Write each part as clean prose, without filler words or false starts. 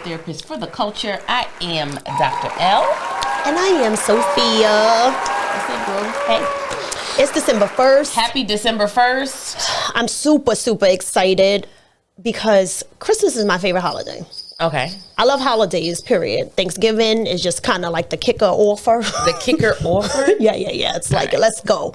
therapist for the culture. I am Dr. L. And I am Sophia. What's up, bro? Hey. It's December 1st. Happy December 1st. I'm super, super excited because Christmas is my favorite holiday. Okay. I love holidays, period. Thanksgiving is just kind of like the kicker offer. The kicker offer? Yeah. It's like, let's go.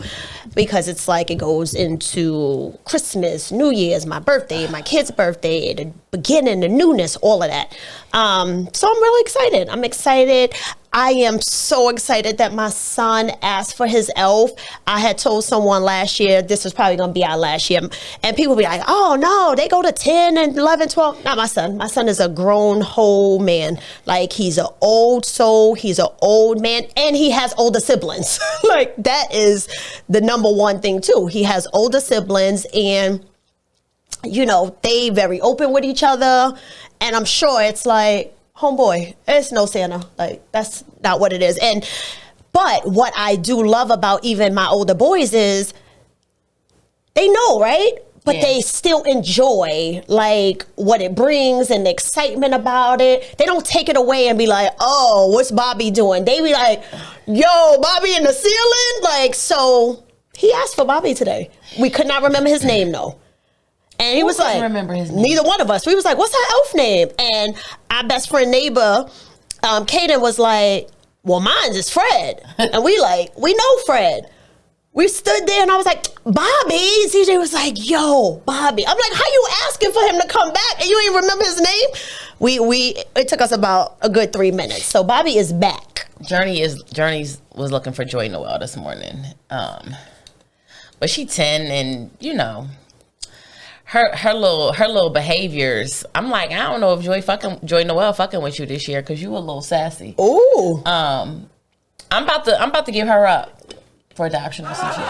Because it's like it goes into Christmas, New Year's, my birthday, my kid's birthday, the beginning, the newness, all of that. So I'm really excited. I'm excited. I am so excited that my son asked for his elf. I had told someone last year, this was probably going to be our last year. And people be like, oh, no, they go to 10 and 11, 12. Not my son. My son is a grown whole man. Like, he's an old soul. He's an old man. And he has older siblings. Like, that is the number one thing, too. He has older siblings and, you know, they very open with each other. And I'm sure it's like, homeboy, it's no Santa. Like, that's not what it is. But what I do love about even my older boys is they know, right? But they still enjoy like what it brings and the excitement about it. They don't take it away and be like, oh, what's Bobby doing? They be like, yo, Bobby in the ceiling? Like, so he asked for Bobby today. We could not remember his name though. And he was like, remember his name? Neither one of us. We was like, what's her elf name? And our best friend neighbor, Kaden, was like, well, mine is Fred. And we know Fred. We stood there and I was like, Bobby. CJ was like, yo, Bobby. I'm like, how you asking for him to come back and you ain't remember his name? It took us about a good 3 minutes. So Bobby is back. Journey was looking for Joy Noel this morning. But she 10 and, you know, her little behaviors. I'm like, I don't know if Joy Noel fucking with you this year because you a little sassy. Ooh. I'm about to give her up for adoption or some shit.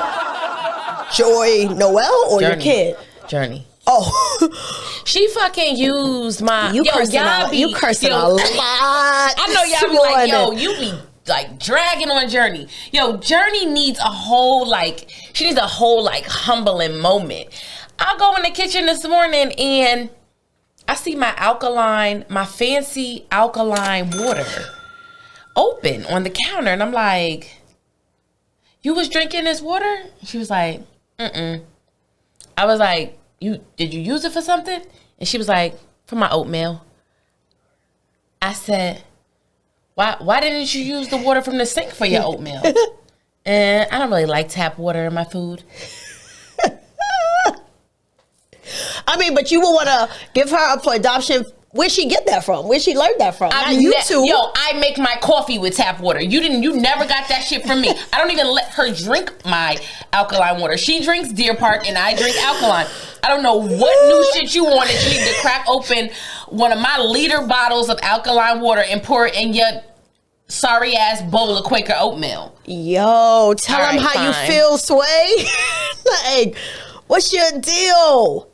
Joy Noel or Journey. your kid? Journey. Oh. She fucking used my You cursing a lot. I know y'all be like, yo, you be like dragging on Journey. Yo, Journey needs a whole humbling moment. I'll go in the kitchen this morning and I see my fancy alkaline water open on the counter. And I'm like, you was drinking this water? She was like, mm-mm. I was like, did you use it for something? And she was like, for my oatmeal. I said, why didn't you use the water from the sink for your oatmeal? And I don't really like tap water in my food. I mean, but you will want to give her up for adoption. Where'd she get that from? Where'd she learn that from? Not YouTube. Yo, I make my coffee with tap water. You never got that shit from me. I don't even let her drink my alkaline water. She drinks Deer Park and I drink alkaline. I don't know what new shit you wanted. You need to crack open one of my liter bottles of alkaline water and pour it in your sorry ass bowl of Quaker oatmeal. Yo, tell him how you feel, Sway. Like, what's your deal?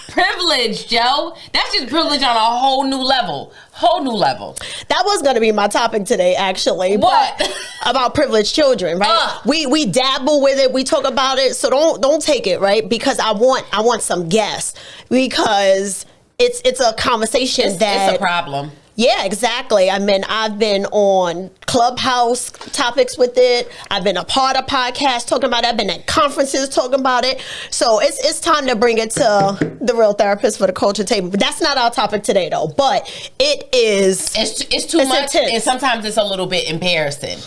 Privilege, Joe. That's just privilege on a whole new level. That was going to be my topic today, actually. What? About privileged children, right? We dabble with it. We talk about it. So don't take it, right? Because I want some guests because it's a conversation it's a problem. Yeah, exactly. I mean, I've been on Clubhouse topics with it. I've been a part of podcasts talking about it. I've been at conferences talking about it. So it's time to bring it to the Real Therapist for the Culture table. But that's not our topic today, though. But it is. It's too much, intense. And sometimes it's a little bit embarrassing.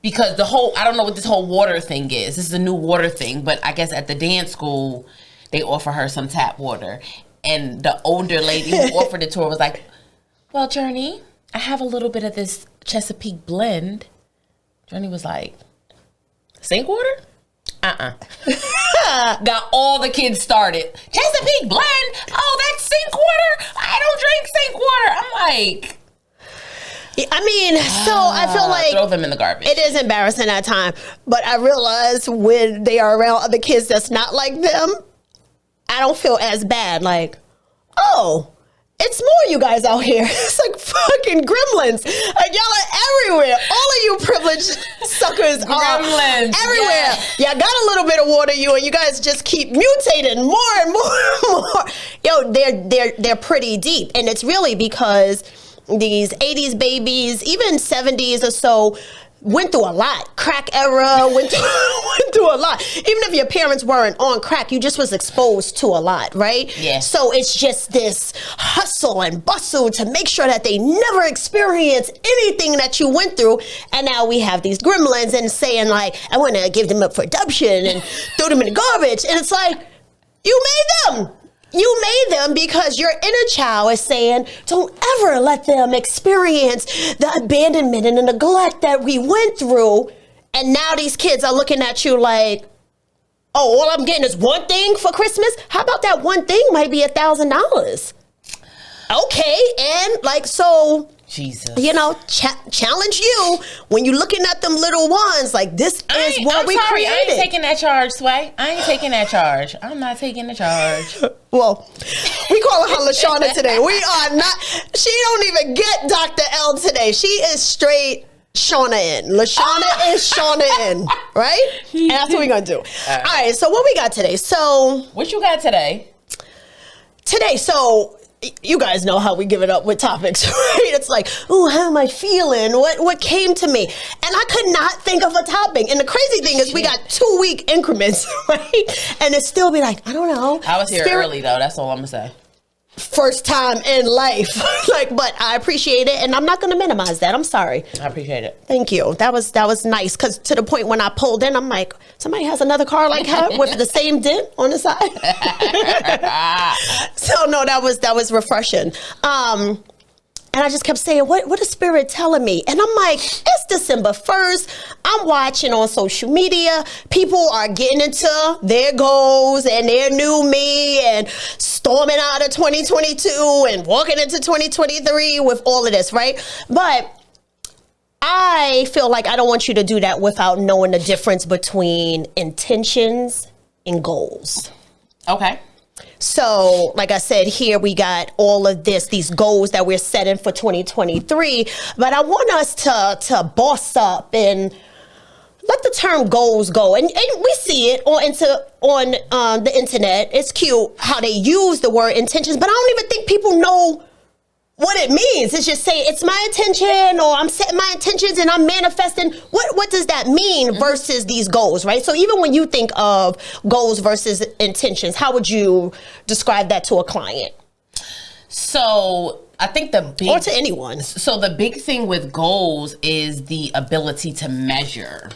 Because I don't know what this whole water thing is. This is a new water thing. But I guess at the dance school, they offer her some tap water. And the older lady who offered it to her was like, well, Journey, I have a little bit of this Chesapeake blend. Journey was like, sink water? Got all the kids started. Chesapeake blend? Oh, that's sink water? I don't drink sink water. I'm like... I mean, so I feel like... Throw them in the garbage. It is embarrassing at times. But I realize when they are around other kids that's not like them, I don't feel as bad. Like, oh... It's more you guys out here. It's like, fucking gremlins. Like, y'all are everywhere. All of you privileged suckers are Gremlins, everywhere. Y'all got a little bit of water, and you guys just keep mutating more and more and more. Yo, they're pretty deep, and it's really because these 80s babies, even 70s or so, went through a lot. Crack era, went through a lot. Even if your parents weren't on crack, you just was exposed to a lot, right? Yeah. So it's just this hustle and bustle to make sure that they never experience anything that you went through. And now we have these gremlins and saying like, I want to give them up for adoption and throw them in the garbage. And it's like, you made them. You made them because your inner child is saying, don't ever let them experience the abandonment and the neglect that we went through. And now these kids are looking at you like, oh, all I'm getting is one thing for Christmas? How about that one thing might be $1,000? Okay, and like, so... Jesus. Challenge you when you're looking at them little ones. Like, this is what we created. I ain't taking that charge, Sway. I ain't taking that charge. I'm not taking the charge. Well, we calling her LaShawna today. We are not. She don't even get Dr. L today. She is straight Shauna in. LaShawna is Shauna in. Right? And that's what we're going to do. All right. So what we got today? What you got today? So... you guys know how we give it up with topics, right? It's like, oh, how am I feeling? What came to me? And I could not think of a topic. And the crazy thing is we got 2-week increments, right? And it still be like, I don't know. I was here early, though. That's all I'm going to say. First time in life. But I appreciate it. And I'm not going to minimize that. I'm sorry. I appreciate it. Thank you. That was nice. Because to the point when I pulled in, I'm like, somebody has another car like her with the same dent on the side. So no, that was refreshing. And I just kept saying, what is Spirit telling me? And I'm like, it's December 1st. I'm watching on social media. People are getting into their goals and their new me and storming out of 2022 and walking into 2023 with all of this, right? But I feel like I don't want you to do that without knowing the difference between intentions and goals. Okay. So, like I said, here we got all of these goals that we're setting for 2023. But I want us to boss up and let the term goals go. And we see it on the internet. It's cute how they use the word intentions, but I don't even think people know what it means. It's just say it's my intention, or I'm setting my intentions and I'm manifesting. What does that mean versus these goals, right? So even when you think of goals versus intentions, how would you describe that to a client? So I think or to anyone. So the big thing with goals is the ability to measure.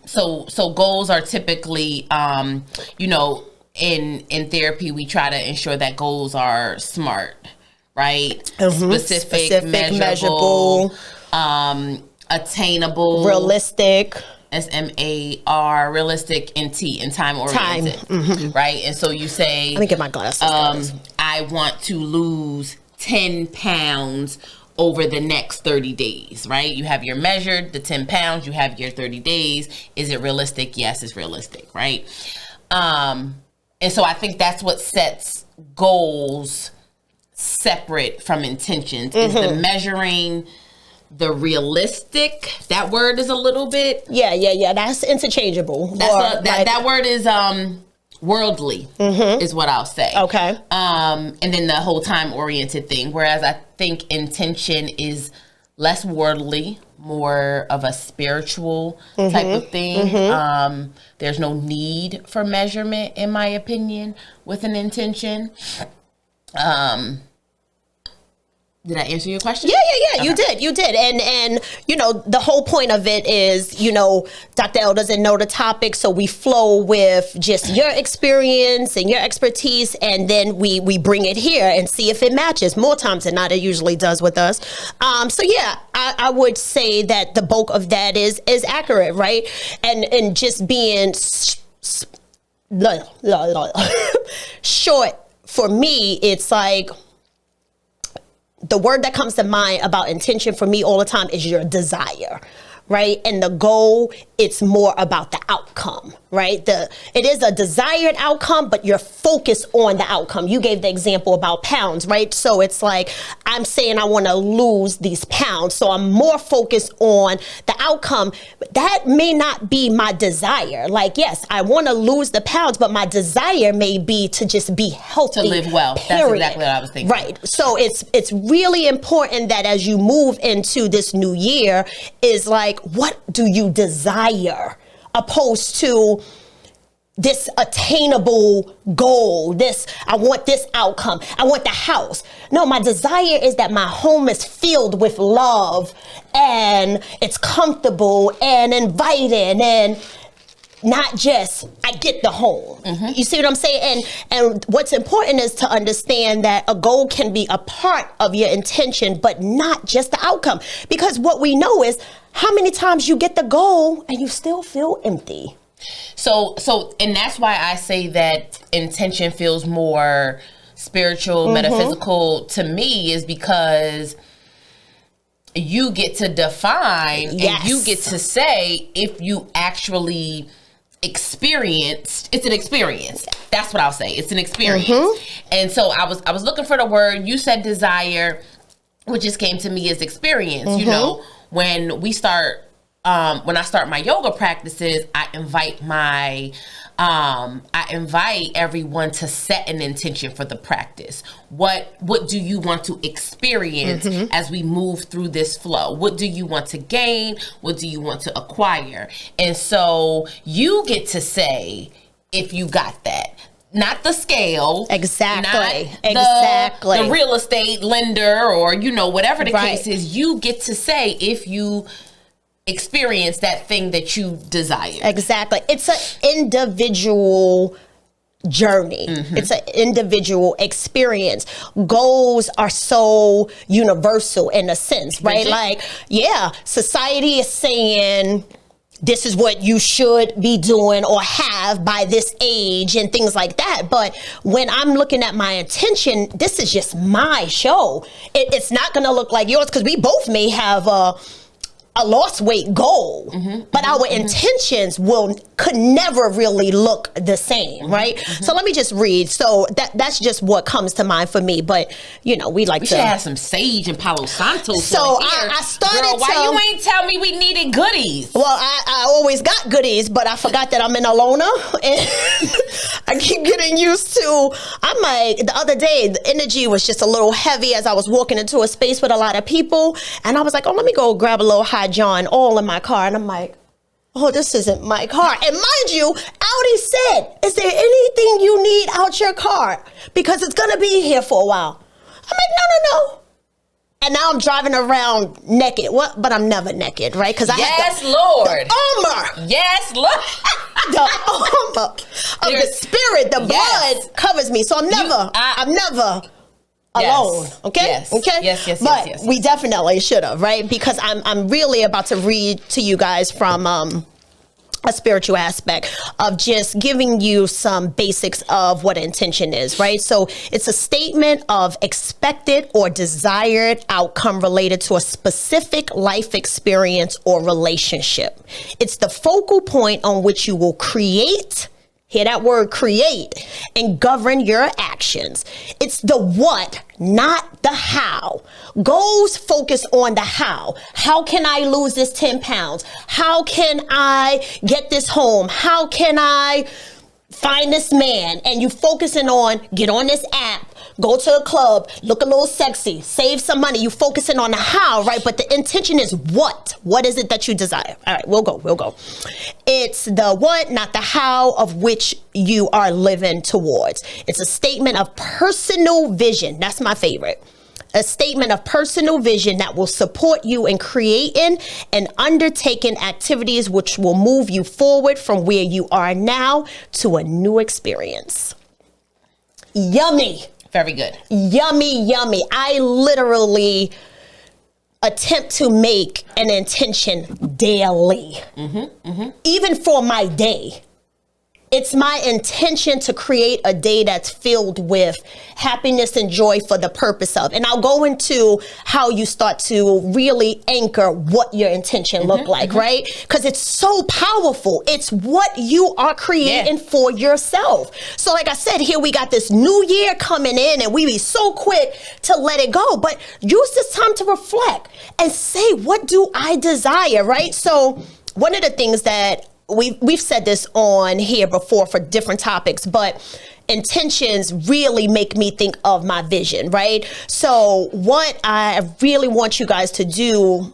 So goals are typically, in therapy, we try to ensure that goals are SMART, right? Specific, measurable, attainable, realistic, SMAR, realistic, and T, and time oriented, right? And so you say, let me get my glasses. I want to lose 10 pounds over the next 30 days, right? You have your measured, the 10 pounds, you have your 30 days. Is it realistic? Yes, it's realistic, right? And so I think that's what sets goals separate from intentions, is the measuring, the realistic. That word is a little bit... Yeah. That's interchangeable. That word is worldly, is what I'll say. Okay. And then the whole time-oriented thing, whereas I think intention is less worldly, more of a spiritual type of thing. There's no need for measurement, in my opinion, with an intention. Did I answer your question? Yeah. Okay. You did. And the whole point of it is, Dr. L doesn't know the topic, so we flow with just your experience and your expertise, and then we bring it here and see if it matches. More times than not, it usually does with us. So yeah, I would say that the bulk of that is accurate, right? And just being short, for me, it's like, the word that comes to mind about intention for me all the time is your desire, right? And the goal, it's more about the outcome, right? It is a desired outcome, but you're focused on the outcome. You gave the example about pounds, right? So it's like, I'm saying I want to lose these pounds. So I'm more focused on the outcome. That may not be my desire. Like, yes, I want to lose the pounds, but my desire may be to just be healthy. To live well. Period. That's exactly what I was thinking. Right. So it's really important that as you move into this new year is like, what do you desire? Opposed to this attainable goal, I want this outcome, I want the house. No, my desire is that my home is filled with love and it's comfortable and inviting and not just I get the home. You see what I'm saying? And what's important is to understand that a goal can be a part of your intention, but not just the outcome. Because what we know is how many times you get the goal and you still feel empty. So, and that's why I say that intention feels more spiritual, metaphysical to me, is because you get to define and you get to say if you actually experienced. It's an experience. That's what I'll say. It's an experience. And so I was looking for the word. You said desire, which just came to me as experience. You know, when I start my yoga practices, I invite everyone to set an intention for the practice. What do you want to experience as we move through this flow? What do you want to gain? What do you want to acquire? And so you get to say if you got that. Not the scale. Exactly. Not the real estate lender or, whatever the case is. You get to say if you experience that thing that you desire. Exactly. It's an individual journey. It's an individual experience. Goals are so universal in a sense, right? Like, society is saying this is what you should be doing or have by this age and things like that. But when I'm looking at my intention, this is just my show. It's not going to look like yours because we both may have a lost weight goal, but our intentions could never really look the same, right? So let me just read. So that's just what comes to mind for me. But we should have some sage and Palo Santo. So I started. Girl, why you ain't tell me we needed goodies? Well, I always got goodies, but I forgot that I'm in Alona, and I keep getting used to. I'm like, the other day, the energy was just a little heavy as I was walking into a space with a lot of people, and I was like, oh, let me go grab a little high John all in my car. And I'm like, oh, this isn't my car. And mind you, Audi said, is there anything you need out your car? Because it's going to be here for a while. I'm like, no. And now I'm driving around naked. What? But I'm never naked, right? Because I have Lord. The armor. Yes, Lord. The armor of the spirit, the blood covers me. So I'm never alone. Okay. Yes. Okay. Yes. But we definitely should have, right? Because I'm really about to read to you guys from a spiritual aspect of just giving you some basics of what intention is, right? So it's a statement of expected or desired outcome related to a specific life experience or relationship. It's the focal point on which you will create. Hear that word, create, and govern your actions. It's the what, not the how. Goals focus on the how. How can I lose this 10 pounds? How can I get this home? How can I find this man? And you focusing on, get on this app, go to a club, look a little sexy, save some money. You focusing on the how, right? But the intention is what? What is it that you desire? All right, we'll go. It's the what, not the how of which you are living towards. It's a statement of personal vision. That's my favorite. A statement of personal vision that will support you in creating and undertaking activities which will move you forward from where you are now to a new experience. Yummy. Very good. Yummy. I literally attempt to make an intention daily. Even for my day. It's my intention to create a day that's filled with happiness and joy for the purpose of. And I'll go into how you start to really anchor what your intention look like, right? Because it's so powerful. It's what you are creating for yourself. So like I said, here we got this new year coming in and we be so quick to let it go. But use this time to reflect and say, what do I desire, right? So one of the things that we've said this on here before for different topics, but intentions really make me think of my vision, right? So what I really want you guys to do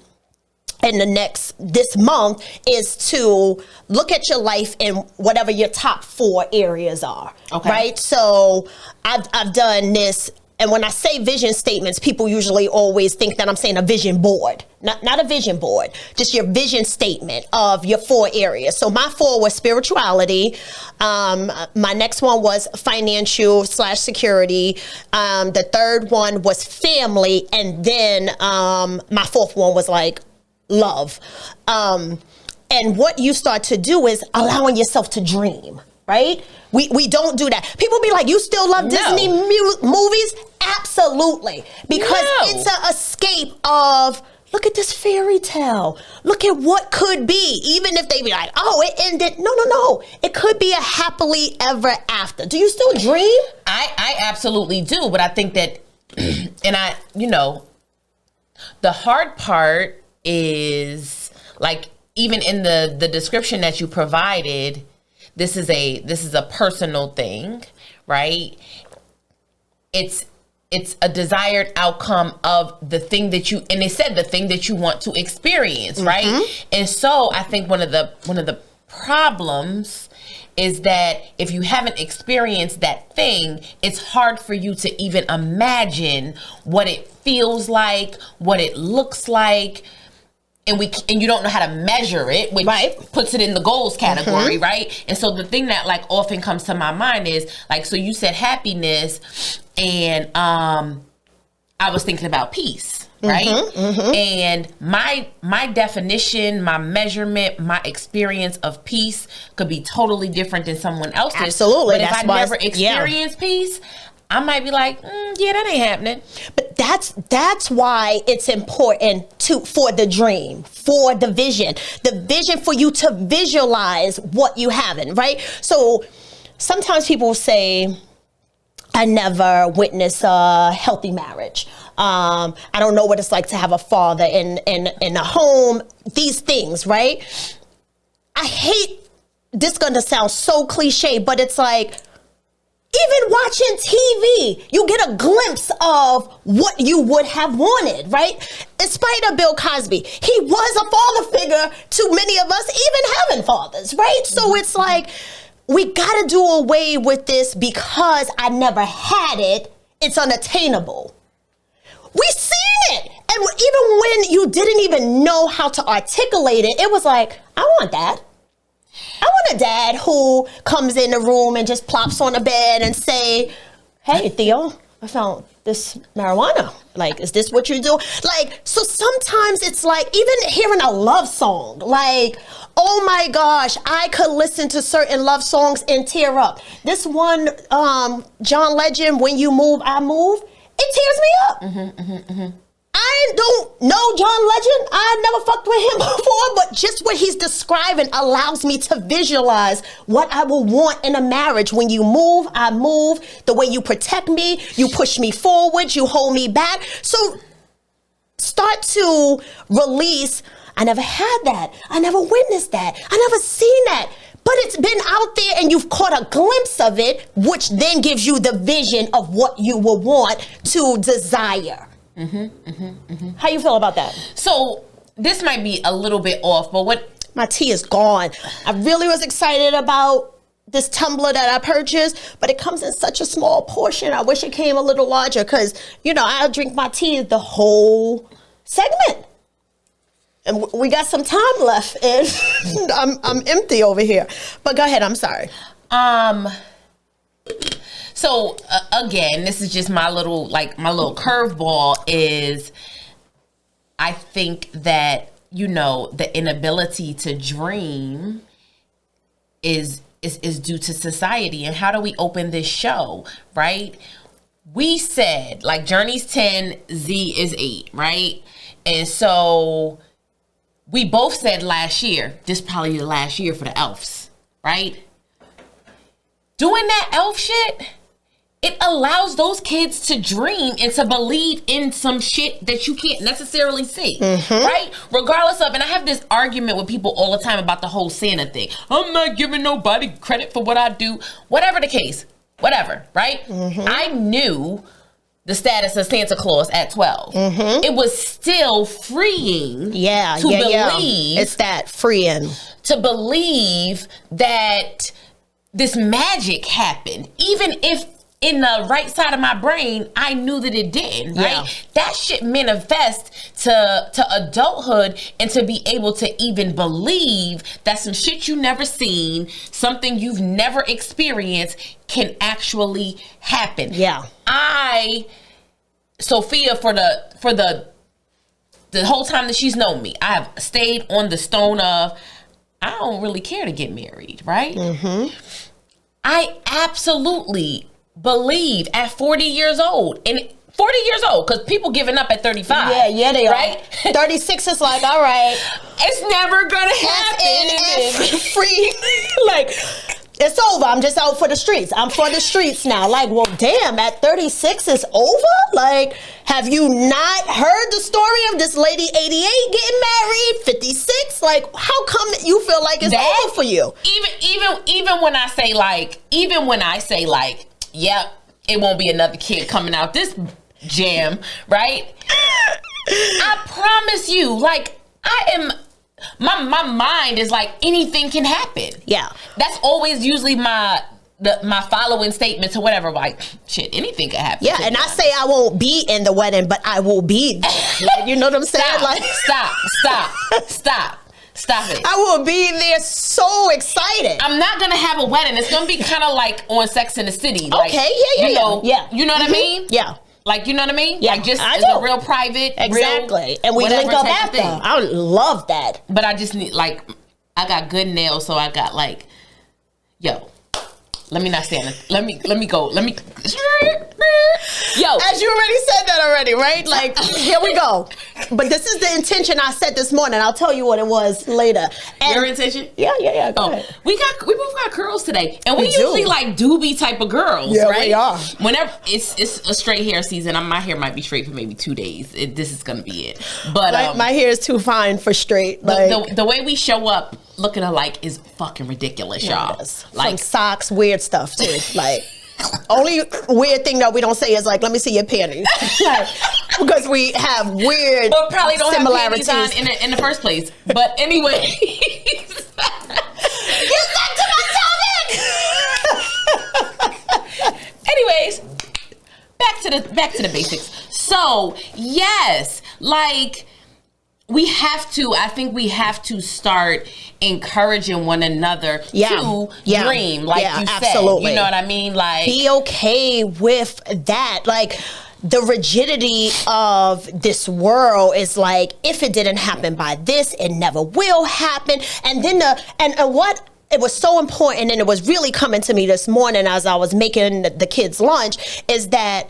in this month is to look at your life in whatever your top 4 areas are, right? So I've done this. And when I say vision statements, people usually always think that I'm saying a vision board. Not a vision board, just your vision statement of your 4 areas. So my 4 was spirituality. My next one was financial/security. The third one was family. And then my 4th one was like love. And what you start to do is allowing yourself to dream. Right? We don't do that. People be like, you still love Disney movies? Absolutely. Because it's an escape of, look at this fairy tale. Look at what could be. Even if they be like, oh, it ended. No. It could be a happily ever after. Do you still dream? I absolutely do. But I think that, and the hard part is like, even in the description that you provided, this is a personal thing, right? It's a desired outcome of the thing that you, and they said the thing that you want to experience, right? And so I think one of the problems is that if you haven't experienced that thing, it's hard for you to even imagine what it feels like, what it looks like. And you don't know how to measure it, which puts it in the goals category, right? And so the thing that like often comes to my mind is like, so you said happiness, and I was thinking about peace, right? And my definition, my measurement, my experience of peace could be totally different than someone else's. Absolutely. But if I never experienced peace, I might be like, yeah, that ain't happening. But that's why it's important for the dream, for the vision for you to visualize what you haven't, right? So sometimes people say, I never witnessed a healthy marriage. I don't know what it's like to have a father in a home. These things, right? I hate this. Going to sound so cliche, but it's like, even watching TV, you get a glimpse of what you would have wanted, right? In spite of Bill Cosby, he was a father figure to many of us, even having fathers, right? So it's like, we got to do away with this because I never had it. It's unattainable. We seen it. And even when you didn't even know how to articulate it, it was like, I want that. I want a dad who comes in the room and just plops on the bed and say, hey, Theo, I found this marijuana. Like, is this what you do? Like, so sometimes it's like, even hearing a love song, like, oh my gosh, I could listen to certain love songs and tear up. This one, John Legend, When You Move, I Move, it tears me up. I don't know John Legend. I never fucked with him before, but just what he's describing allows me to visualize what I will want in a marriage. When you move, I move. The way you protect me, you push me forward, you hold me back. So start to release, I never had that. I never witnessed that. I never seen that. But it's been out there and you've caught a glimpse of it, which then gives you the vision of what you will want to desire. How you feel about that? So this might be a little bit off, but what? My tea is gone. I really was excited about this tumbler that I purchased, but it comes in such a small portion. I wish it came a little larger because, I'll drink my tea the whole segment. And we got some time left and I'm empty over here. But go ahead, I'm sorry. So again, this is just my little curveball is I think that, the inability to dream is is due to society. And how do we open this show, right? We said, like, Journey's 10, Z is 8, right? And so we both said last year, this is probably the last year for the elves, right? Doing that elf shit, it allows those kids to dream and to believe in some shit that you can't necessarily see, right? Regardless of, and I have this argument with people all the time about the whole Santa thing. I'm not giving nobody credit for what I do. Whatever the case, whatever, right? I knew the status of Santa Claus at 12. It was still freeing to believe. It's that freeing. To believe that this magic happened, even if in the right side of my brain, I knew that it didn't, right? Yeah. That shit manifest to adulthood, and to be able to even believe that some shit you never seen, something you've never experienced can actually happen. Yeah. Sophia, for the whole time that she's known me, I have stayed on the stone of, I don't really care to get married, right? I absolutely believe at 40 years old, and 40 years old, because people giving up at 35. Yeah, they right? are. 36 is like, all right. It's never gonna happen. Free. Like, it's over. I'm just out for the streets. I'm for the streets now. Like, well, damn, at 36 is over? Like, have you not heard the story of this lady 88 getting married, 56? Like, how come you feel like it's over for you? Even when I say like, yep, it won't be another kid coming out this jam, right? I promise you, like, my mind is like, anything can happen. Yeah. That's always usually my following statement to whatever, like, shit, anything could happen. Yeah, and I say I won't be in the wedding, but I will be there. Like, you know what I'm saying? Stop it. I will be there, so excited. I'm not going to have a wedding. It's going to be kind of like on Sex and the City. Like, okay, yeah. You know what I mean? Yeah. Like, you know what I mean? Yeah, like, just I as do. a real private, exactly. And we link up after. I love that. But I just need, like, I got good nails, so I got, like, yo, let me not stand it. Let me go. Yo. As you already said that already, right? Like, here we go. But this is the intention I set this morning. I'll tell you what it was later. And your intention? Yeah. Go ahead. We both got curls today, and we usually like doobie type of girls, right? We are. Whenever it's a straight hair season, my hair might be straight for maybe 2 days. This is gonna be it. But my hair is too fine for straight. Like, the way we show up looking alike is fucking ridiculous, y'all. Like, from socks, weird stuff too. Like, only weird thing that we don't say is like, let me see your panties. Like, because we have weird but probably don't similarities have panties on in the first place. But anyway, get back to my topic. Anyways, back to the basics. So yes, like, I think we have to start encouraging one another to dream, like you said. Absolutely. You know what I mean? Like, be okay with that. Like, the rigidity of this world is like, if it didn't happen by this, it never will happen. And then what it was so important, and it was really coming to me this morning as I was making the kids' lunch, is that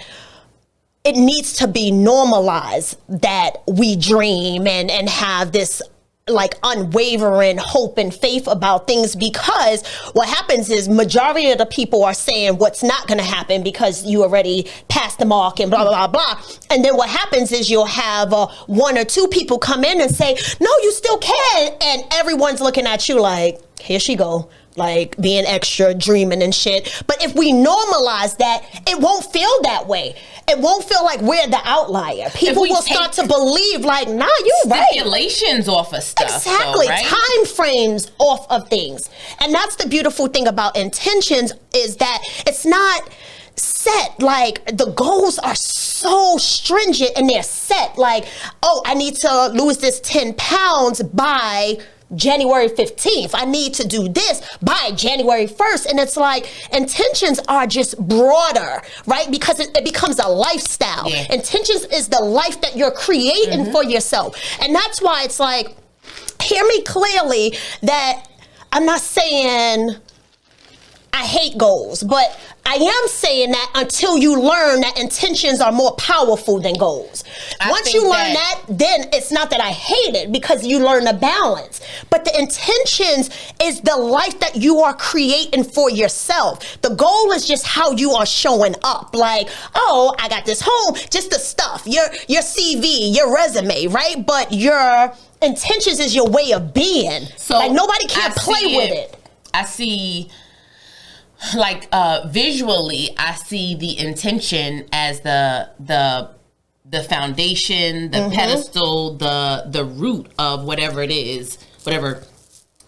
it needs to be normalized that we dream and have this like unwavering hope and faith about things, because what happens is majority of the people are saying what's not going to happen because you already passed the mark and blah, blah, blah, blah. And then what happens is you'll have 1 or 2 people come in and say, no, you still can. And everyone's looking at you like, here she go. Like, being extra, dreaming and shit. But if we normalize that, it won't feel that way. It won't feel like we're the outlier. People will start to believe, like, nah, you're right. Stipulations off of stuff. Exactly. Though, right? Time frames off of things. And that's the beautiful thing about intentions, is that it's not set. Like, the goals are so stringent and they're set. Like, oh, I need to lose this 10 pounds by January 15th. I need to do this by January 1st. And it's like, intentions are just broader, right? Because it becomes a lifestyle. Yeah. Intentions is the life that you're creating for yourself. And that's why it's like, hear me clearly, that I'm not saying I hate goals, but I am saying that until you learn that intentions are more powerful than goals. Once you learn that, then it's not that I hate it, because you learn the balance. But the intentions is the life that you are creating for yourself. The goal is just how you are showing up. Like, oh, I got this home, just the stuff, your CV, your resume, right? But your intentions is your way of being. So like nobody can play with it. I see, like, visually, I see the intention as the foundation, the pedestal, the root of whatever it is, whatever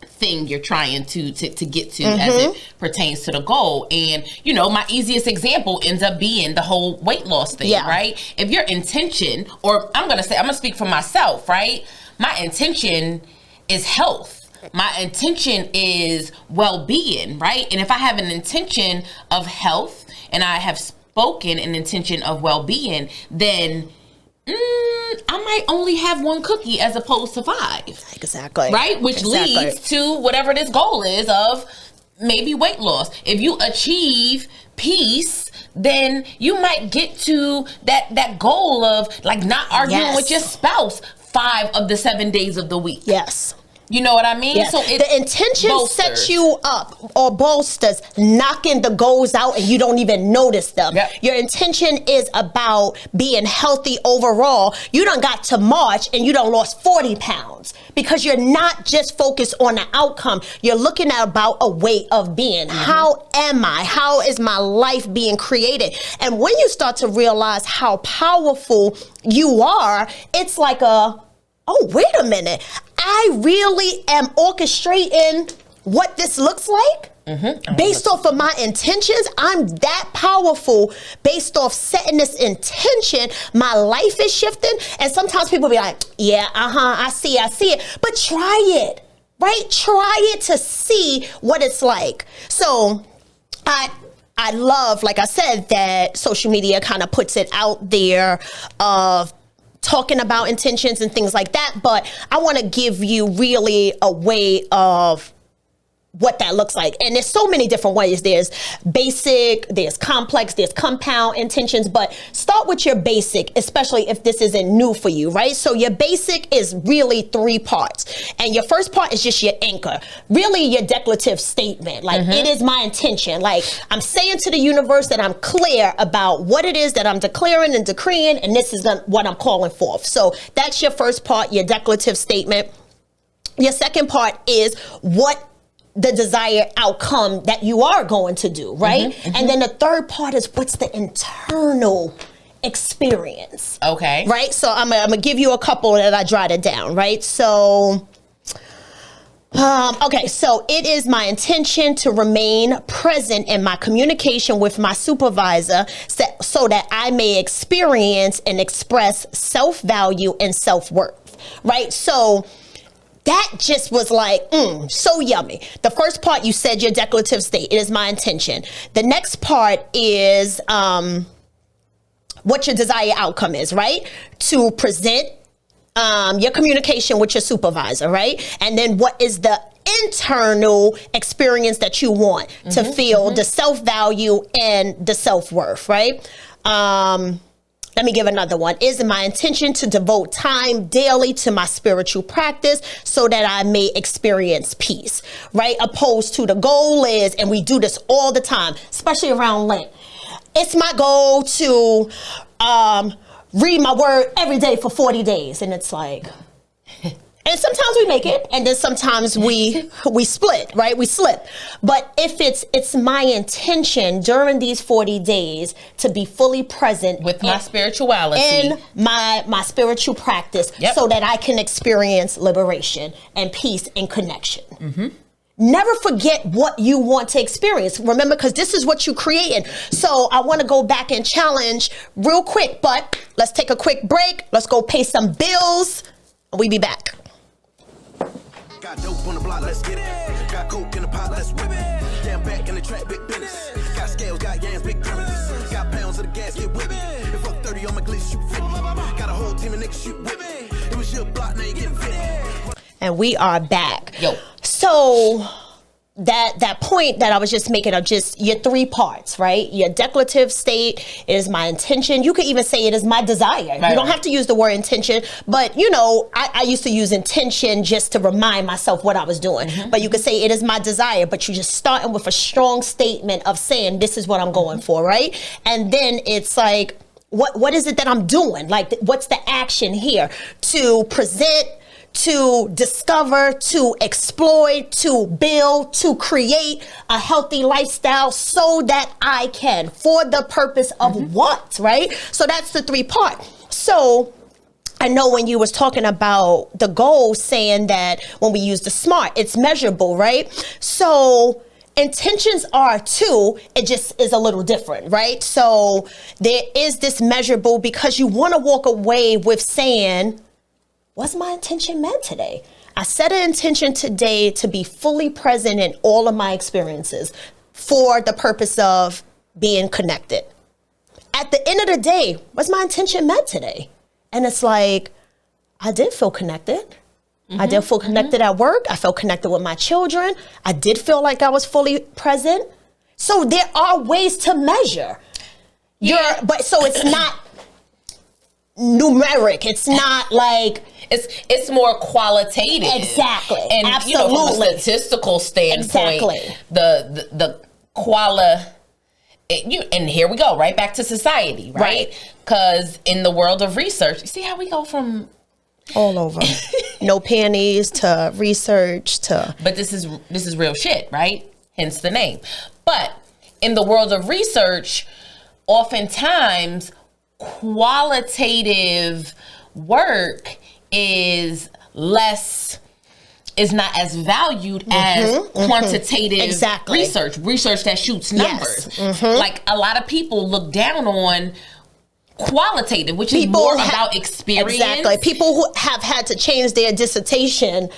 thing you're trying to get to as it pertains to the goal. And, you know, my easiest example ends up being the whole weight loss thing, right? If your intention, or I'm going to speak for myself, right? My intention is health. My intention is well-being, right? And if I have an intention of health and I have spoken an intention of well-being, then I might only have one cookie as opposed to 5. Exactly. Right? Which leads to whatever this goal is of maybe weight loss. If you achieve peace, then you might get to that goal of like not arguing with your spouse 5 of the 7 days of the week. Yes. You know what I mean? Yes. So the intention sets you up or bolsters knocking the goals out and you don't even notice them. Yep. Your intention is about being healthy overall. You done got to March and you done lost 40 pounds because you're not just focused on the outcome. You're looking at about a way of being. How am I? How is my life being created? And when you start to realize how powerful you are, it's like oh, wait a minute. I really am orchestrating what this looks like based off of my intentions. I'm that powerful based off setting this intention. My life is shifting. And sometimes people be like, yeah, I see it. But try it, right? Try it to see what it's like. So I love, like I said, that social media kind of puts it out there of talking about intentions and things like that, but I want to give you really a way of what that looks like. And there's so many different ways. There's basic, there's complex, there's compound intentions, but start with your basic, especially if this isn't new for you, right? So your basic is really 3 parts. And your first part is just your anchor, really your declarative statement. Like, it is my intention. Like, I'm saying to the universe that I'm clear about what it is that I'm declaring and decreeing, and this is what I'm calling forth. So that's your first part, your declarative statement. Your second part is what the desired outcome that you are going to do, right? And then the third part is what's the internal experience. Okay. Right? So I'm gonna give you a couple that I jotted down, right? So, okay, so it is my intention to remain present in my communication with my supervisor so that I may experience and express self-value and self-worth, right? So that just was like, so yummy. The first part, you said your declarative state. It is my intention. The next part is what your desired outcome is, right? To present your communication with your supervisor, right? And then what is the internal experience that you want to feel the self-value and the self-worth, right? Let me give another one. Is it my intention to devote time daily to my spiritual practice so that I may experience peace, right? Opposed to the goal is, and we do this all the time, especially around Lent. It's my goal to read my word every day for 40 days. And it's like, and sometimes we make it, and then sometimes we split, right? We slip. But if it's my intention during these 40 days to be fully present with my spirituality in my spiritual practice, so that I can experience liberation and peace and connection. Never forget what you want to experience. Remember, because this is what you're creating. So I want to go back and challenge real quick, but let's take a quick break. Let's go pay some bills. We'll be back. Got dope on the block, let's get it. Got coke in the pot, let's whip it. Yeah, I'm back in the trap, big business. Got scales, got yams, big criminals. Got pounds of the gas, get with me. If fuck 30 on my glitch, shoot 50. Got a whole team of niggas shoot with me. It was your block, now you getting fit. And we are back. So that point that I was just making of just your 3 parts, right? Your declarative state is my intention. You could even say it is my desire. Right, you don't have to use the word intention, but you know, I used to use intention just to remind myself what I was doing. But you could say it is my desire, but you're just starting with a strong statement of saying this is what I'm going for, right? And then it's like, what is it that I'm doing? Like, what's the action here? To present, to discover, to exploit, to build, to create a healthy lifestyle so that I can, for the purpose of what, right? So that's the 3 part. So I know when you was talking about the goal, saying that when we use the SMART, it's measurable, right? So intentions are too, it just is a little different, right? So there is this measurable because you want to walk away with saying, what's my intention meant today? I set an intention today to be fully present in all of my experiences for the purpose of being connected. At the end of the day, what's my intention meant today? And it's like, I did feel connected. I did feel connected at work. I felt connected with my children. I did feel like I was fully present. So there are ways to measure. But so it's not numeric. It's not like it's more qualitative. Exactly. And absolutely. You know, from a statistical standpoint, exactly. the and here we go, right back to society, right? Because in the world of research, you see how we go from all over. No panties to research to. But this is real shit, right? Hence the name. But in the world of research, oftentimes qualitative work is not as valued as quantitative research that shoots numbers. Like a lot of people look down on qualitative, which is more about experience. Exactly. People who have had to change their dissertation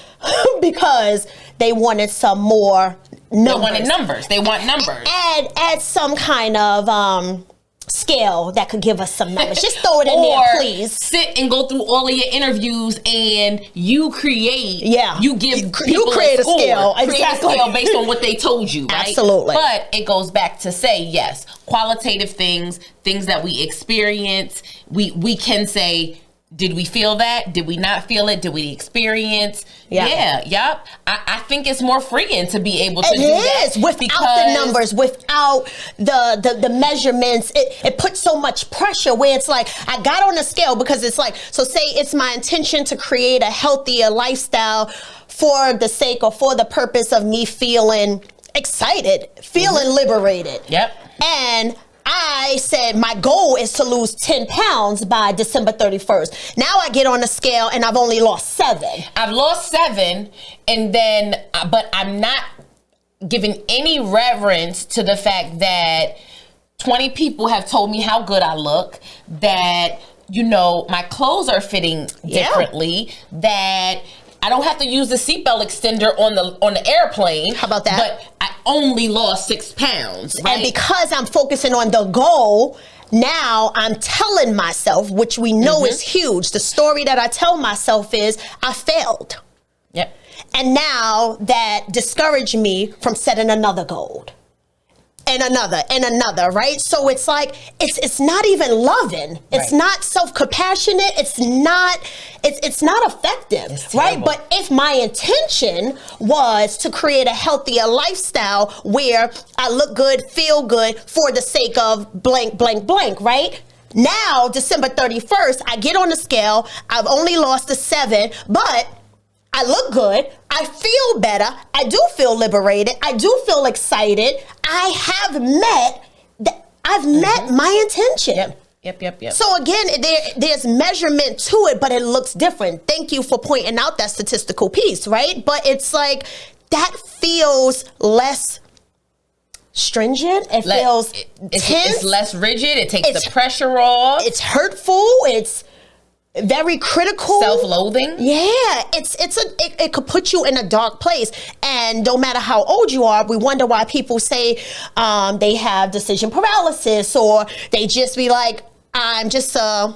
because they wanted some more numbers. They want numbers. Add some kind of scale that could give us some numbers. Just throw it in there, please. Sit and go through all of your interviews and you create. Yeah. You give people create a scale. Exactly. Create a scale based on what they told you, right? Absolutely. But it goes back to say, yes, qualitative things that we experience, we can say, did we feel that? Did we not feel it? Did we experience? Yeah. I think it's more freeing to be able to do that. It is, without the numbers, without the measurements. It puts so much pressure where it's like, I got on the scale because it's like, so say it's my intention to create a healthier lifestyle for the sake or for the purpose of me feeling excited, feeling liberated. Yep. And I said my goal is to lose 10 pounds by December 31st. Now I get on the scale and I've only lost 7. I've lost 7, and then, but I'm not giving any reverence to the fact that 20 people have told me how good I look, that, you know, my clothes are fitting differently, that I don't have to use the seatbelt extender on the airplane. How about that? But I only lost 6 pounds. Right? And because I'm focusing on the goal, now I'm telling myself, which we know is huge. The story that I tell myself is, I failed. Yep. And now that discouraged me from setting another goal. And another, right? So it's like, it's not even loving. It's not self-compassionate. It's not effective, it's right? But if my intention was to create a healthier lifestyle where I look good, feel good for the sake of blank, blank, blank, right? Now, December 31st, I get on the scale. I've only lost the 7, but I look good. I feel better. I do feel liberated. I do feel excited. I've met my intention. Yep. So again, there's measurement to it, but it looks different. Thank you for pointing out that statistical piece, right? But it's like, that feels less stringent. It feels tense. It's less rigid. It takes the pressure off. It's hurtful. It's very critical, self-loathing. It could put you in a dark place. And no matter how old you are, we wonder why people say they have decision paralysis, or they just be like, I'm just a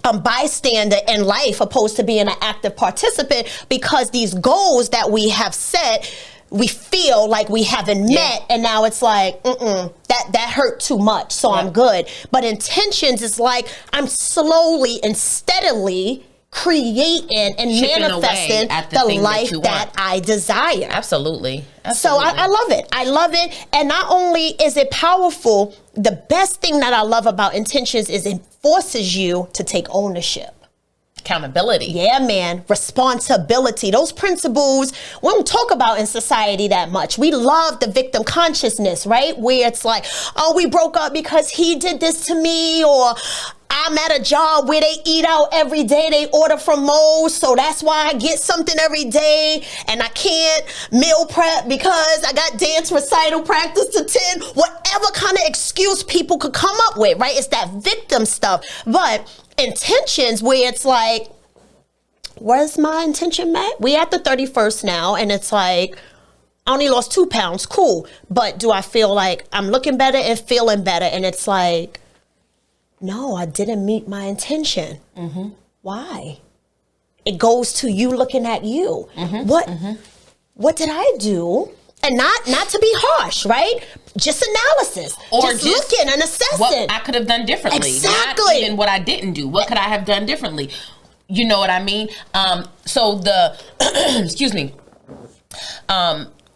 bystander in life opposed to being an active participant, because these goals that we have set we feel like we haven't met, and now it's like, that hurt too much, so I'm good. But intentions is like, I'm slowly and steadily creating and Chipping manifesting away at the the thing life that that I desire. Absolutely. So I love it. I love it. And not only is it powerful, the best thing that I love about intentions is it forces you to take ownership. Accountability. Yeah, man. Responsibility. Those principles we don't talk about in society that much. We love the victim consciousness, right? Where it's like, oh, we broke up because he did this to me, or I'm at a job where they eat out every day. They order from Moe's, so that's why I get something every day, and I can't meal prep because I got dance recital practice to 10. Whatever kind of excuse people could come up with, right? It's that victim stuff. But intentions where it's like, where's my intention, Matt? We at the 31st now, and it's like, I only lost 2 pounds. Cool. But do I feel like I'm looking better and feeling better? And it's like, no, I didn't meet my intention. Why? It goes to you looking at you. What did I do? And not to be harsh, right? Just analysis. Or just looking and assessing. What I could have done differently. Exactly. Not even what I didn't do. What could I have done differently? You know what I mean? So the, excuse me,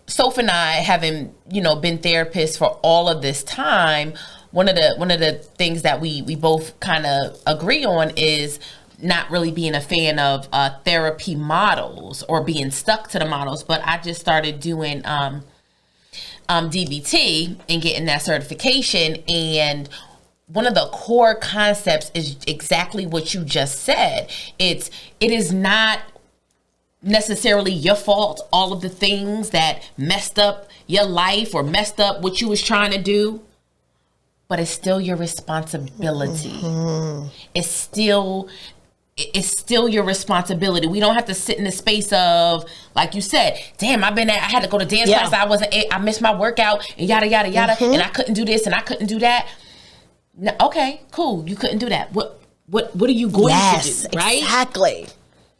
Soph and I, having, been therapists for all of this time, one of the things that we both kind of agree on is not really being a fan of therapy models or being stuck to the models. But I just started doing DBT and getting that certification, and one of the core concepts is exactly what you just said. It is not necessarily your fault, all of the things that messed up your life or messed up what you was trying to do. But it's still your responsibility. It's still your responsibility. We don't have to sit in the space of, like you said, damn, I had to go to dance class. I missed my workout and yada, yada, yada. And I couldn't do this and I couldn't do that. No, okay, cool. You couldn't do that. What are you going to do? Right? Exactly.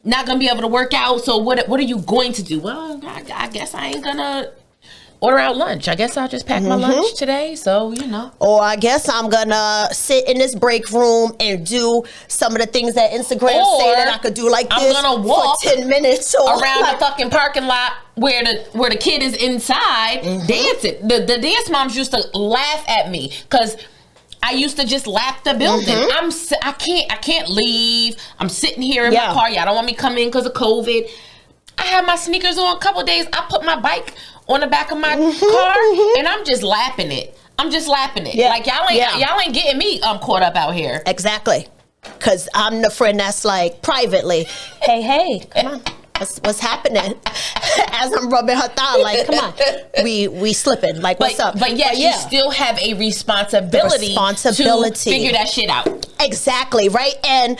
Not going to be able to work out. So what are you going to do? Well, I guess I ain't going to order out lunch. I guess I'll just pack my lunch today. So, Or I guess I'm going to sit in this break room and do some of the things that Instagram say that I could do like this I'm gonna walk for 10 minutes. Or around the fucking parking lot where the kid is inside dancing. The dance moms used to laugh at me because I used to just lap the building. I can't leave. I'm sitting here in my car. Y'all don't want me to come in because of COVID. I had my sneakers on a couple of days. I put my bike on the back of my car, and I'm just lapping it. Yeah. Like y'all ain't getting me caught up out here. Exactly. Because I'm the friend that's like privately, hey, come on. What's happening? As I'm rubbing her thigh, like, come on, we slipping. Like, what's up? But you still have a responsibility to figure that shit out. Exactly, right? And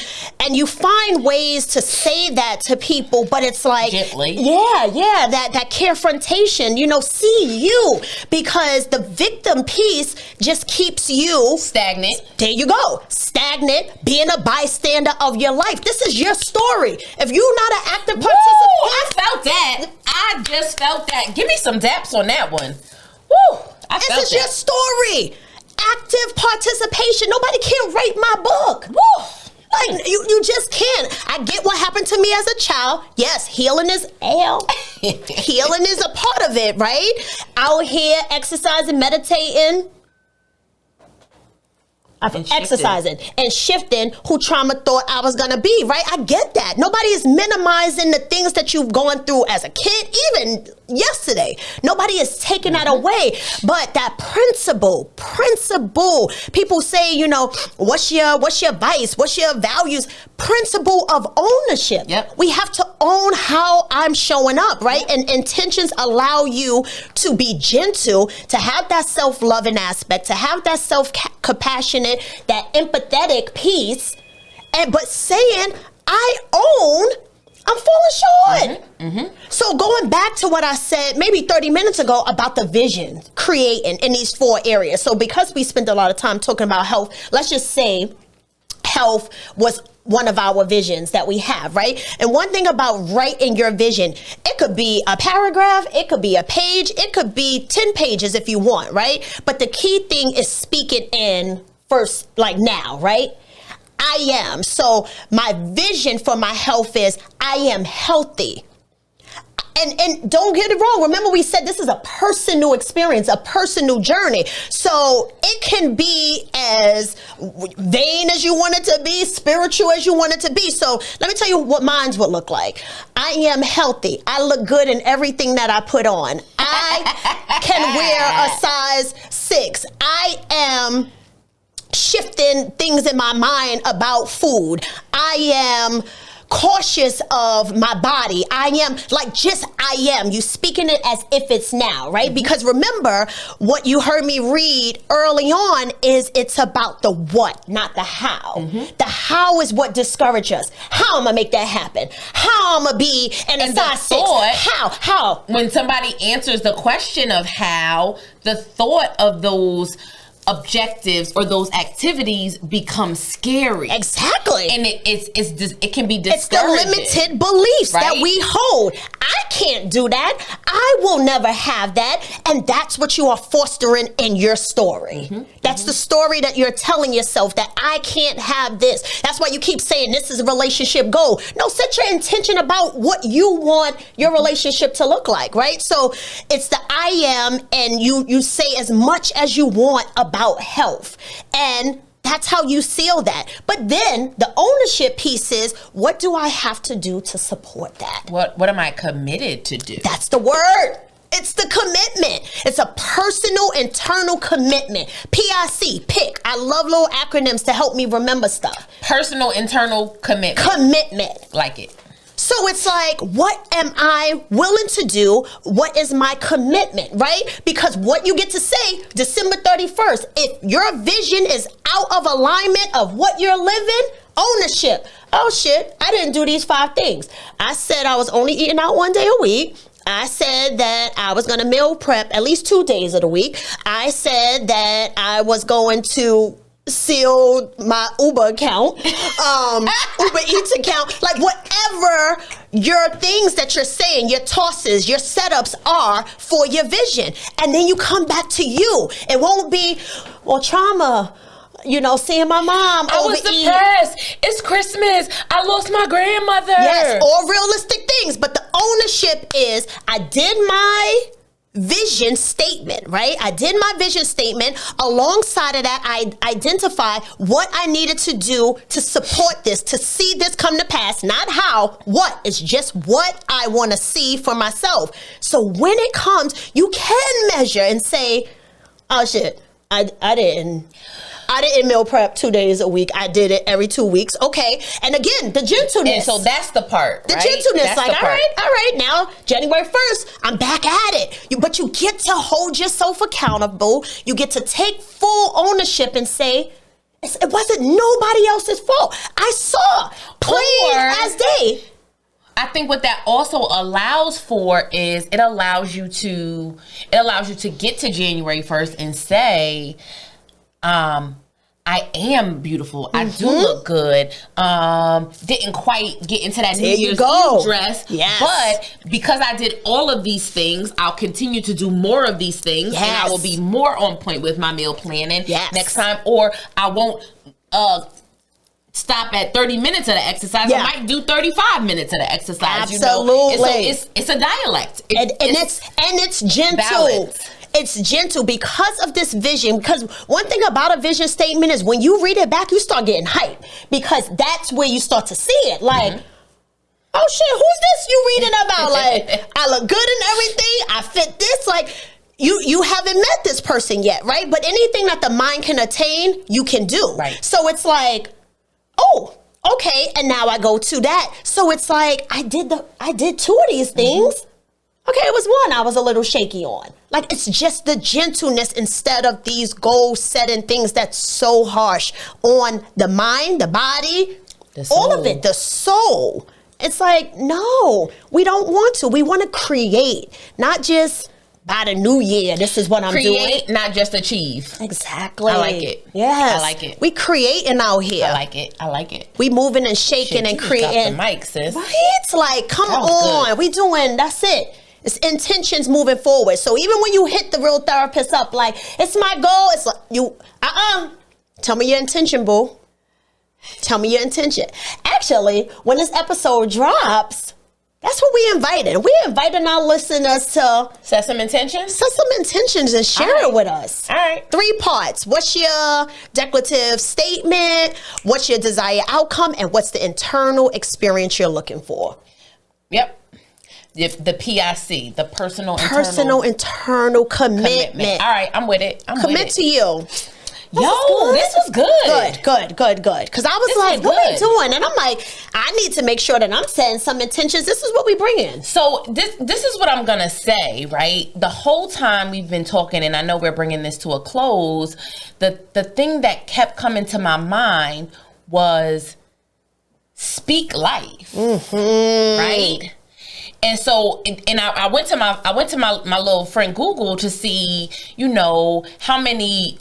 you find ways to say that to people, but it's like, gently. That confrontation, see you, because the victim piece just keeps you stagnant. There you go. Stagnant, being a bystander of your life. This is your story. If you're not an active participant. I felt that. I just felt that. Give me some daps on that one. Woo! This is your story. Active participation. Nobody can write my book. Woo! Like, you just can't. I get what happened to me as a child. Yes, healing is healing is a part of it, right? Out here exercising, meditating. Exercising and shifting who trauma thought I was gonna be, right? I get that. Nobody is minimizing the things that you've gone through as a kid, even yesterday. Nobody is taking that away. But that principle, people say, what's your vice? What's your values? Principle of ownership. Yep. We have to own how I'm showing up, right? Yep. And intentions allow you to be gentle, to have that self-loving aspect, to have that self-compassionate, that empathetic piece, but saying I'm falling short. So going back to what I said maybe 30 minutes ago about the vision, creating in these 4 areas. So because we spent a lot of time talking about health, let's just say health was one of our visions that we have, right? And one thing about writing your vision, it could be a paragraph, it could be a page, it could be 10 pages if you want, right? But the key thing is speaking in first, like now, right? I am. So my vision for my health is I am healthy. And don't get it wrong. Remember, we said this is a personal experience, a personal journey. So it can be as vain as you want it to be, spiritual as you want it to be. So let me tell you what mine would look like. I am healthy. I look good in everything that I put on. I can wear a size 6. I am shifting things in my mind about food. I am cautious of my body. I am I am. You speaking it as if it's now, right? Because remember what you heard me read early on is it's about the what, not the how. The how is what discourages us. How am I make that happen? How am I be in a size 6? How? When somebody answers the question of how, the thought of those objectives or those activities become scary. Exactly. And it can be discouraging. It's the limited beliefs that we hold. I can't do that. I will never have that. And that's what you are fostering in your story. That's the story that you're telling yourself, that I can't have this. That's why you keep saying this is a relationship goal. No, set your intention about what you want your relationship to look like, right? So it's the I am, and you say as much as you want about health. And that's how you seal that. But then the ownership piece is, what do I have to do to support that? What am I committed to do? That's the word. It's the commitment. It's a personal internal commitment. PIC, pick. I love little acronyms to help me remember stuff. Personal internal commitment. Commitment. Like it. So it's like, what am I willing to do? What is my commitment, right? Because what you get to say, December 31st, if your vision is out of alignment of what you're living, ownership. Oh shit, I didn't do these 5 things. I said I was only eating out 1 day a week. I said that I was going to meal prep at least 2 days of the week. I said that I was going to seal my Uber account, Uber Eats account, like whatever your things that you're saying, your tosses, your setups are for your vision. And then you come back to you. It won't be, well, trauma, you know, seeing my mom I was depressed. It's Christmas. I lost my grandmother. Yes, all realistic things. But the ownership is, I did my vision statement, right? I did my vision statement. Alongside of that, I identified what I needed to do to support this, to see this come to pass. Not how, what. It's just what I want to see for myself. So when it comes, you can measure and say, oh shit, I didn't meal prep 2 days a week. I did it every 2 weeks. Okay. And again, the gentleness. And so that's the part, The right? gentleness. That's like, all right. Now, January 1st, I'm back at it. But you get to hold yourself accountable. You get to take full ownership and say, it wasn't nobody else's fault. I saw plain as day. I think what that also allows for is it allows you to get to January 1st and say, I am beautiful. I do look good. Didn't quite get into that New Year's Eve dress. Yes. But because I did all of these things, I'll continue to do more of these things. Yes. And I will be more on point with my meal planning next time. Or I won't stop at 30 minutes of the exercise. I might do 35 minutes of the exercise. Absolutely. You know? And so it's a dialect. It's gentle. Balance. It's gentle because of this vision. Because one thing about a vision statement is when you read it back, you start getting hype. Because that's where you start to see it. Like, oh shit, who's this you reading about? Like, I look good in everything. I fit this. Like, you haven't met this person yet, right? But anything that the mind can attain, you can do. Right. So it's like, oh, okay. And now I go to that. So it's like, I did 2 of these things. Okay, it was 1 I was a little shaky on. Like, it's just the gentleness instead of these goal-setting things that's so harsh on the mind, the body, all of it, the soul. It's like, no, we don't want to. We want to create, not just by the new year, this is what I'm doing. Create, not just achieve. Exactly. I like it. Yes. I like it. We creating out here. I like it. I like it. We moving and shaking Shit, and you just dropped creating. the mic, sis. Right? Like, come That was on. good. We doing, that's it. It's intentions moving forward. So even when you hit the real therapist up, like, it's my goal. It's like, you, tell me your intention, boo. Tell me your intention. Actually, when this episode drops, that's what we invited. We invited our listeners to Set some intentions. set some intentions and share All it with us. All right. 3 parts. What's your declarative statement? What's your desired outcome? And what's the internal experience you're looking for? Yep. If the PIC, the personal Internal commitment. All right, I'm with it. Commit to you. Yo, this was good. Good. Because I was This like, was what are we good. doing? And I'm like, I need to make sure that I'm setting some intentions. This is what we bring in. So this is what I'm gonna say, right? The whole time we've been talking, and I know we're bringing this to a close. The thing that kept coming to my mind was speak life, right? And so, and I went to my little friend Google to see, you know, how many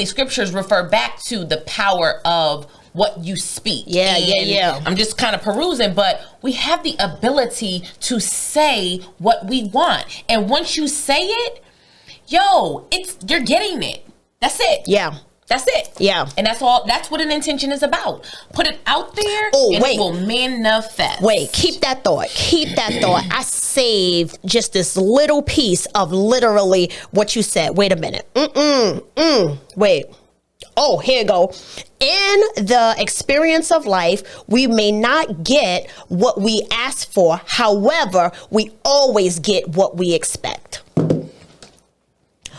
scriptures refer back to the power of what you speak. Yeah. I'm just kind of perusing, but we have the ability to say what we want, and once you say it, yo, you're getting it. That's it. Yeah. That's it. Yeah. And that's all. That's what an intention is about. Put it out there, and it will manifest. Wait, keep that thought. I saved just this little piece of literally what you said. Wait a minute. Wait. Oh, here you go. In the experience of life, we may not get what we ask for. However, we always get what we expect.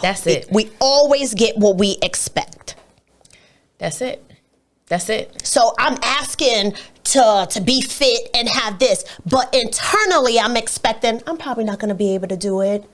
That's it. We always get what we expect. That's it. That's it. So I'm asking to be fit and have this, but internally I'm expecting I'm probably not going to be able to do it.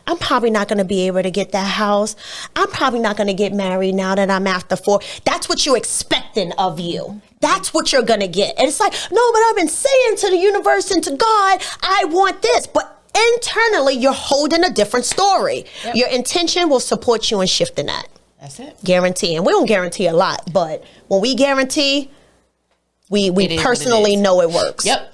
I'm probably not going to be able to get that house. I'm probably not going to get married now that I'm after 4. That's what you're expecting of you. That's what you're going to get. And it's like, no, but I've been saying to the universe and to God, I want this. But internally, you're holding a different story. Yep. Your intention will support you in shifting that. That's it. Guarantee. And we don't guarantee a lot, but when we guarantee, we is personally what it is. know it works. Yep.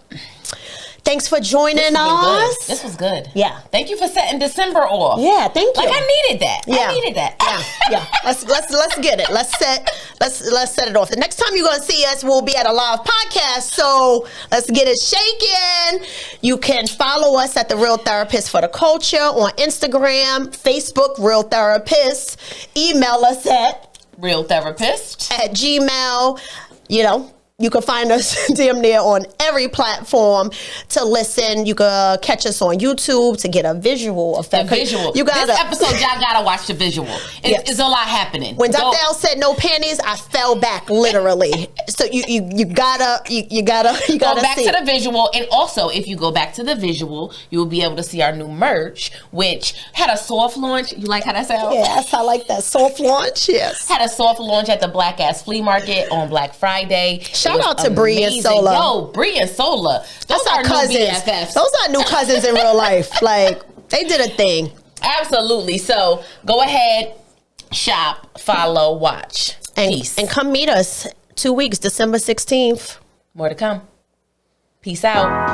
Thanks for joining This has been us. good. This was good. Yeah. Thank you for setting December off. Yeah, thank you. Like I needed that. Yeah. I needed that. Yeah. Let's get it. Let's set it off. The next time you're gonna see us, we'll be at a live podcast. So let's get it shaking. You can follow us at The Real Therapist for the Culture on Instagram, Facebook, Real Therapist. Email us at realtherapist@gmail. You know, you can find us damn near on every platform to listen. You can catch us on YouTube to get a visual effect. The visual. You gotta, this episode, y'all gotta watch the visual. It's a lot happening. When Dr. L said no panties, I fell back literally. So you gotta go back see to it. the visual, and also if you go back to the visual, you will be able to see our new merch, which had a soft launch. You like how that sounds? Yes, I like that soft launch. Yes. Had a soft launch at the Black Ass Flea Market on Black Friday. Shout out to Bree and Sola. Yo, Bree and Sola. Those That's are our cousins. new BFFs. Those are new cousins in real life. Like, they did a thing. Absolutely. So go ahead, shop, follow, watch. Peace. And come meet us 2 weeks, December 16th. More to come. Peace out.